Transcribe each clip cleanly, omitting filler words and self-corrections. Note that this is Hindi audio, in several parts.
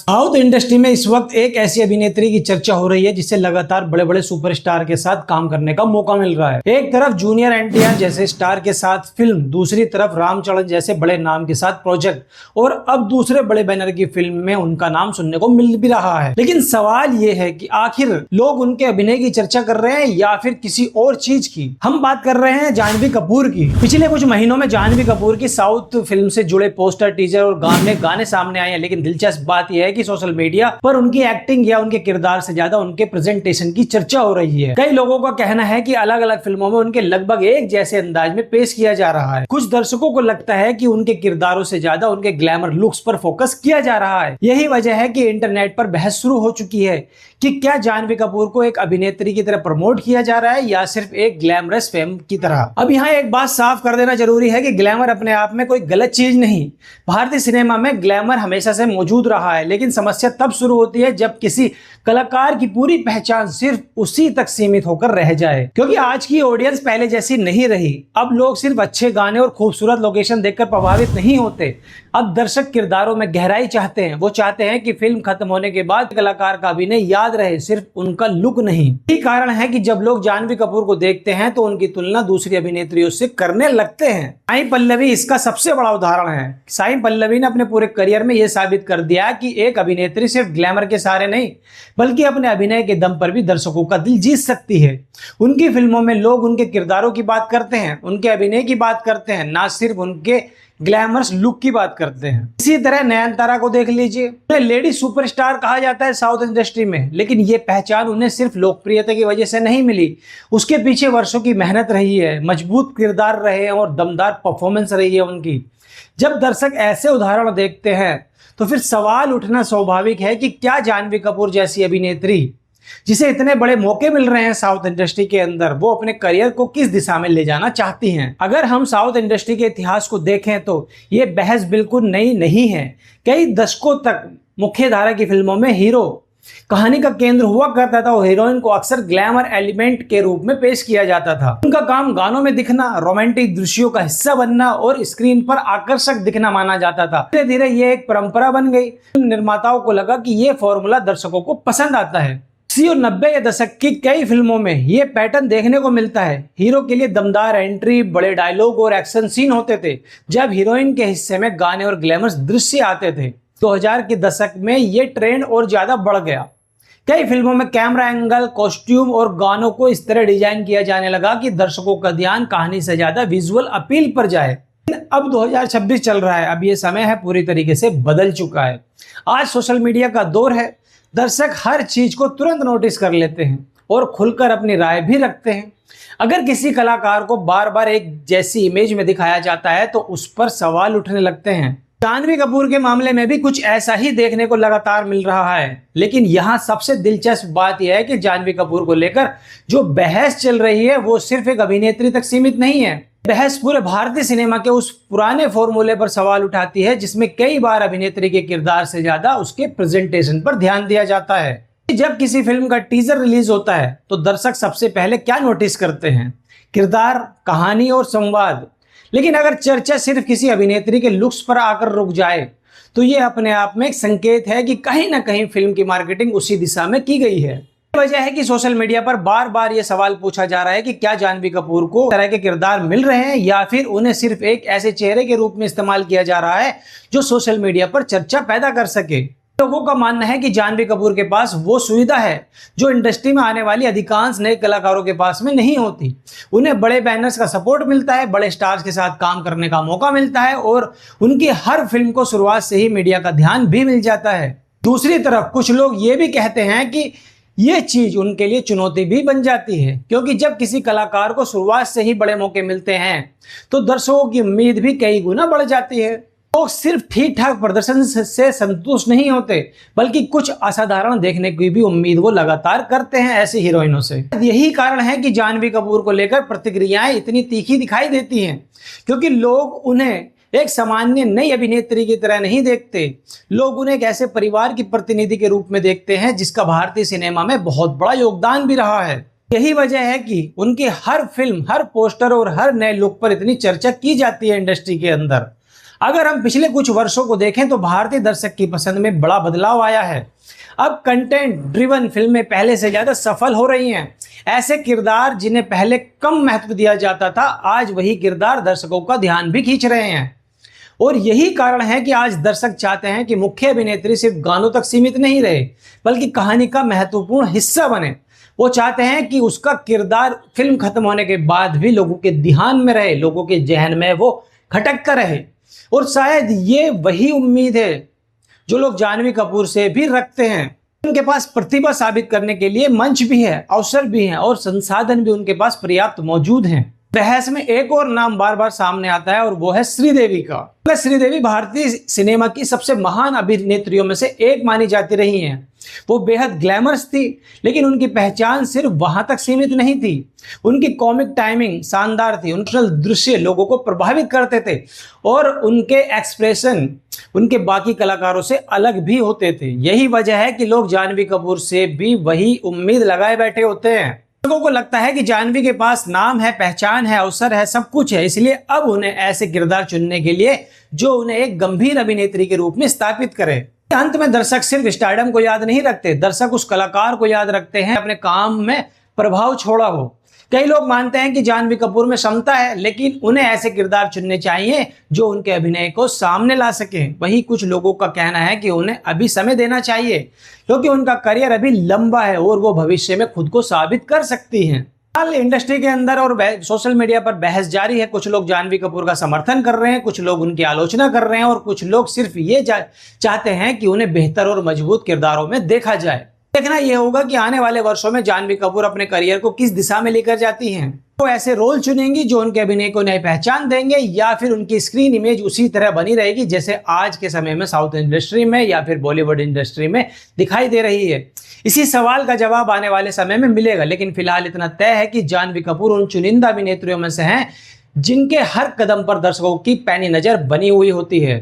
साउथ इंडस्ट्री में इस वक्त एक ऐसी अभिनेत्री की चर्चा हो रही है जिसे लगातार बड़े बड़े सुपरस्टार के साथ काम करने का मौका मिल रहा है। एक तरफ जूनियर एनटीआर जैसे स्टार के साथ फिल्म, दूसरी तरफ रामचरण जैसे बड़े नाम के साथ प्रोजेक्ट, और अब दूसरे बड़े बैनर की फिल्म में उनका नाम सुनने को मिल भी रहा है। लेकिन सवाल ये है कि आखिर लोग उनके अभिनय की चर्चा कर रहे हैं या फिर किसी और चीज की। हम बात कर रहे हैं जाह्नवी कपूर की। पिछले कुछ महीनों में जाह्नवी कपूर की साउथ फिल्म से जुड़े पोस्टर, टीजर और गाने सामने आए हैं। लेकिन दिलचस्प बात यह है कि सोशल मीडिया पर उनकी एक्टिंग या उनके किरदार से ज्यादा उनके प्रेजेंटेशन की चर्चा हो रही है। कई लोगों का कहना है कि अलग अलग फिल्मों में उनके लगभग एक जैसे अंदाज में पेश किया जा रहा है। कुछ दर्शकों को लगता है कि उनके किरदारों से ज्यादा उनके ग्लैमर लुक्स पर फोकस किया जा रहा है। यही वजह है कि इंटरनेट पर बहस शुरू हो चुकी है कि क्या जाह्नवी कपूर को एक अभिनेत्री की तरह प्रमोट किया जा रहा है या सिर्फ एक ग्लैमरस फेम की तरह। अब यहाँ एक बात साफ कर देना जरूरी है कि ग्लैमर अपने आप में कोई गलत चीज नहीं। भारतीय सिनेमा में ग्लैमर हमेशा से मौजूद रहा है, लेकिन समस्या तब शुरू होती है जब किसी कलाकार की पूरी पहचान सिर्फ उसी तक सीमित होकर रह जाए। क्योंकि आज की ऑडियंस पहले जैसी नहीं रही। अब लोग सिर्फ अच्छे गाने और खूबसूरत लोकेशन देखकर प्रभावित नहीं होते। अब दर्शक किरदारों में गहराई चाहते हैं। वो चाहते हैं कि फिल्म खत्म होने के बाद कलाकार का अभिनय याद रहे, सिर्फ उनका लुक नहीं। यही कारण है कि जब लोग जाह्नवी कपूर को देखते हैं तो उनकी तुलना दूसरी अभिनेत्रियों से करने लगते हैं। साई पल्लवी इसका सबसे बड़ा उदाहरण है। साई पल्लवी ने अपने पूरे करियर में यह साबित कर दिया कि एक अभिनेत्री सिर्फ ग्लैमर के सहारे नहीं, बल्कि अपने अभिनय के दम पर भी दर्शकों का दिल जीत सकती है। उनकी फिल्मों में लोग उनके किरदारों की बात करते हैं, उनके अभिनय की बात करते हैं, ना सिर्फ उनके ग्लैमरस लुक की बात करते हैं। इसी तरह नयनतारा को देख लीजिए। उन्हें लेडी सुपरस्टार कहा जाता है साउथ इंडस्ट्री में, लेकिन ये पहचान उन्हें सिर्फ लोकप्रियता की वजह से नहीं मिली। उसके पीछे वर्षों की मेहनत रही है, मजबूत किरदार रहे हैं और दमदार परफॉर्मेंस रही है उनकी। जब दर्शक ऐसे उदाहरण देखते हैं तो फिर सवाल उठना स्वाभाविक है कि क्या जाह्नवी कपूर जैसी अभिनेत्री, जिसे इतने बड़े मौके मिल रहे हैं साउथ इंडस्ट्री के अंदर, वो अपने करियर को किस दिशा में ले जाना चाहती हैं। अगर हम साउथ इंडस्ट्री के इतिहास को देखें तो ये बहस बिल्कुल नई नहीं है। कई दशकों तक मुख्य धारा की फिल्मों में हीरो कहानी का केंद्र हुआ करता था और हीरोइन को अक्सर ग्लैमर एलिमेंट के रूप में पेश किया जाता था। उनका काम गानों में दिखना, रोमांटिक दृश्यों का हिस्सा बनना और स्क्रीन पर आकर्षक दिखना माना जाता था। धीरे धीरे ये एक परंपरा बन गई। निर्माताओं को लगा कि ये फॉर्मूला दर्शकों को पसंद आता है। 80 और 90 के दशक की कई फिल्मों में ये पैटर्न देखने को मिलता है। हीरो के लिए दमदार एंट्री, बड़े डायलॉग और एक्शन सीन होते थे, जब हीरोइन के हिस्से में गाने और ग्लैमरस दृश्य आते थे। 2000 के दशक में ये ट्रेंड और ज्यादा बढ़ गया। कई फिल्मों में कैमरा एंगल, कॉस्ट्यूम और गानों को इस तरह डिजाइन किया जाने लगा कि दर्शकों का ध्यान कहानी से ज्यादा विजुअल अपील पर जाए। अब 2026 चल रहा है। अब ये समय है पूरी तरीके से बदल चुका है। आज सोशल मीडिया का दौर है। दर्शक हर चीज को तुरंत नोटिस कर लेते हैं और खुलकर अपनी राय भी रखते हैं। अगर किसी कलाकार को बार बार एक जैसी इमेज में दिखाया जाता है तो उस पर सवाल उठने लगते हैं। जाह्नवी कपूर के मामले में भी कुछ ऐसा ही देखने को लगातार मिल रहा है। लेकिन यहाँ सबसे दिलचस्प बात यह है कि जाह्नवी कपूर को लेकर जो बहस चल रही है वो सिर्फ एक अभिनेत्री तक सीमित नहीं है। बहस पूरे भारतीय सिनेमा के उस पुराने फॉर्मूले पर सवाल उठाती है जिसमें कई बार अभिनेत्री के किरदार से ज्यादा उसके प्रेजेंटेशन पर ध्यान दिया जाता है। जब किसी फिल्म का टीजर रिलीज होता है तो दर्शक सबसे पहले क्या नोटिस करते हैं? किरदार, कहानी और संवाद। लेकिन अगर चर्चा सिर्फ किसी अभिनेत्री के लुक्स पर आकर रुक जाए तो ये अपने आप में एक संकेत है कि कहीं ना कहीं फिल्म की मार्केटिंग उसी दिशा में की गई है। वजह है कि सोशल मीडिया पर बार बार यह सवाल पूछा जा रहा है कि क्या जाह्नवी कपूर को तरह के किरदार मिल रहे हैं या फिर उन्हें सिर्फ एक ऐसे चेहरे के रूप में इस्तेमाल किया जा रहा है जो सोशल मीडिया पर चर्चा पैदा कर सके। लोगों का मानना है कि जाह्नवी कपूर के पास वो सुविधा है जो इंडस्ट्री में आने वाली अधिकांश नए कलाकारों के पास में नहीं होती। उन्हें बड़े बैनर्स का सपोर्ट मिलता है, बड़े स्टार्स के साथ काम करने का मौका मिलता है और उनकी हर फिल्म को शुरुआत से ही मीडिया का ध्यान भी मिल जाता है। दूसरी तरफ कुछ लोग ये भी कहते हैं कि ये चीज उनके लिए चुनौती भी बन जाती है, क्योंकि जब किसी कलाकार को शुरुआत से ही बड़े मौके मिलते हैं तो दर्शकों की उम्मीद भी कई गुना बढ़ जाती है। लोग सिर्फ ठीक ठाक प्रदर्शन से संतुष्ट नहीं होते, बल्कि कुछ असाधारण देखने की भी उम्मीद वो लगातार करते हैं ऐसी हीरोइनों से। यही कारण है कि जाह्नवी कपूर को लेकर प्रतिक्रियाएं इतनी तीखी दिखाई देती हैं, क्योंकि लोग उन्हें एक सामान्य नई अभिनेत्री की तरह नहीं देखते। लोग उन्हें एक ऐसे परिवार की प्रतिनिधि के रूप में देखते हैं जिसका भारतीय सिनेमा में बहुत बड़ा योगदान भी रहा है। यही वजह है कि उनकी हर फिल्म, हर पोस्टर और हर नए लुक पर इतनी चर्चा की जाती है इंडस्ट्री के अंदर। अगर हम पिछले कुछ वर्षों को देखें तो भारतीय दर्शक की पसंद में बड़ा बदलाव आया है। अब कंटेंट ड्रिवन फिल्में पहले से ज्यादा सफल हो रही हैं। ऐसे किरदार जिन्हें पहले कम महत्व दिया जाता था, आज वही किरदार दर्शकों का ध्यान भी खींच रहे हैं। और यही कारण है कि आज दर्शक चाहते हैं कि मुख्य अभिनेत्री सिर्फ गानों तक सीमित नहीं रहे, बल्कि कहानी का महत्वपूर्ण हिस्सा बने। वो चाहते हैं कि उसका किरदार फिल्म खत्म होने के बाद भी लोगों के ध्यान में रहे, लोगों के जहन में वो खटकता रहे। और शायद ये वही उम्मीद है जो लोग जानवी कपूर से भी रखते हैं। उनके पास प्रतिभा साबित करने के लिए मंच भी है, अवसर भी है और संसाधन भी उनके पास पर्याप्त मौजूद हैं। बहस में एक और नाम बार बार सामने आता है और वो है श्रीदेवी का। श्रीदेवी भारतीय सिनेमा की सबसे महान अभिनेत्रियों में से एक मानी जाती रही हैं। वो बेहद ग्लैमरस थी, लेकिन उनकी पहचान सिर्फ वहां तक सीमित नहीं थी। उनकी कॉमिक टाइमिंग शानदार थी, उनके दृश्य लोगों को प्रभावित करते थे और उनके एक्सप्रेशन उनके बाकी कलाकारों से अलग भी होते थे। यही वजह है कि लोग जानवी कपूर से भी वही उम्मीद लगाए बैठे होते हैं। लोगों को लगता है कि जानवी के पास नाम है, पहचान है, अवसर है, सब कुछ है, इसलिए अब उन्हें ऐसे किरदार चुनने के लिए जो उन्हें एक गंभीर अभिनेत्री के रूप में स्थापित करे। अंत में दर्शक सिर्फ स्टारडम को याद नहीं रखते, दर्शक उस कलाकार को याद रखते हैं अपने काम में प्रभाव छोड़ा हो। कई लोग मानते हैं कि जानवी कपूर में क्षमता है, लेकिन उन्हें ऐसे किरदार चुनने चाहिए जो उनके अभिनय को सामने ला सके। वहीं कुछ लोगों का कहना है कि उन्हें अभी समय देना चाहिए, क्योंकि उनका करियर अभी लंबा है और वो भविष्य में खुद को साबित कर सकती हैं। हाल इंडस्ट्री के अंदर और सोशल मीडिया पर बहस जारी है। कुछ लोग जानवी कपूर का समर्थन कर रहे हैं, कुछ लोग उनकी आलोचना कर रहे हैं और कुछ लोग सिर्फ ये चाहते हैं कि उन्हें बेहतर और मजबूत किरदारों में देखा जाए। देखना यह होगा कि आने वाले वर्षों में जानवी कपूर अपने करियर को किस दिशा में लेकर जाती हैं। वो ऐसे रोल चुनेंगी जो उनके अभिनय को नई पहचान देंगे, या फिर उनकी स्क्रीन इमेज उसी तरह बनी रहेगी जैसे आज के समय में साउथ इंडस्ट्री में या फिर बॉलीवुड इंडस्ट्री में दिखाई दे रही है। इसी सवाल का जवाब आने वाले समय में मिलेगा, लेकिन फिलहाल इतना तय है कि जानवी कपूर उन चुनिंदा अभिनेत्रियों में से हैं जिनके हर कदम पर दर्शकों की पैनी नजर बनी हुई होती है।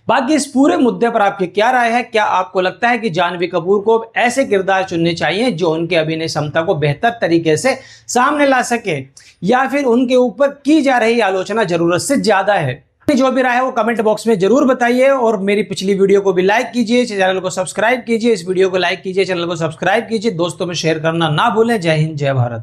बाकी इस पूरे मुद्दे पर आपकी क्या राय है? क्या आपको लगता है कि जानवी कपूर को ऐसे किरदार चुनने चाहिए जो उनके अभिनय क्षमता को बेहतर तरीके से सामने ला सके, या फिर उनके ऊपर की जा रही आलोचना जरूरत से ज्यादा है? जो भी राय है वो कमेंट बॉक्स में जरूर बताइए और मेरी पिछली वीडियो को भी लाइक कीजिए, चैनल को सब्सक्राइब कीजिए। इस वीडियो को लाइक कीजिए, चैनल को सब्सक्राइब कीजिए, दोस्तों में शेयर करना ना भूलें। जय हिंद, जय भारत।